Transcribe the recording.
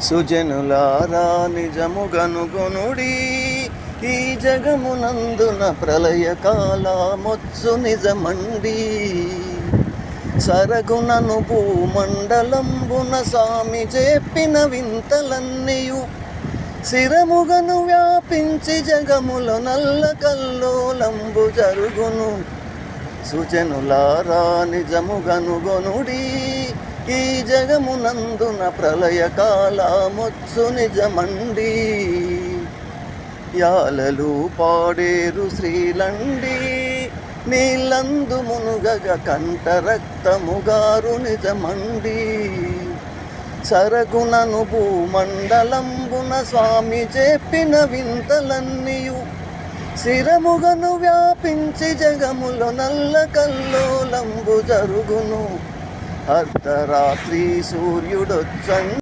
సుజనులారా నిజముగనుగొనుడి, ఈ జగమునందున ప్రళయకాలమొచ్చు నిజమండి. సరగుణను భూమండలంబున సామి చెప్పిన వింతలన్నీయు, శిరముగను వ్యాపించి జగముల నల్ల కల్లోలంబు జరుగును. సుజనులారా నిజముగనుగొనుడి, ఈ జగమునందున ప్రళయకాలమొచ్చు నిజమండి. యాలలు పాడేరు శ్రీలండి, నీళ్ళందు మునుగగ కంట రక్తముగారు నిజమండి. సరగుణను భూమండలంబున స్వామి చెప్పిన వింతలన్నీయు, శిరముగను వ్యాపించి జగములో నల్ల కల్లోలంబు జరుగును. అర్ధరాత్రి సూర్యుడొచ్చండి,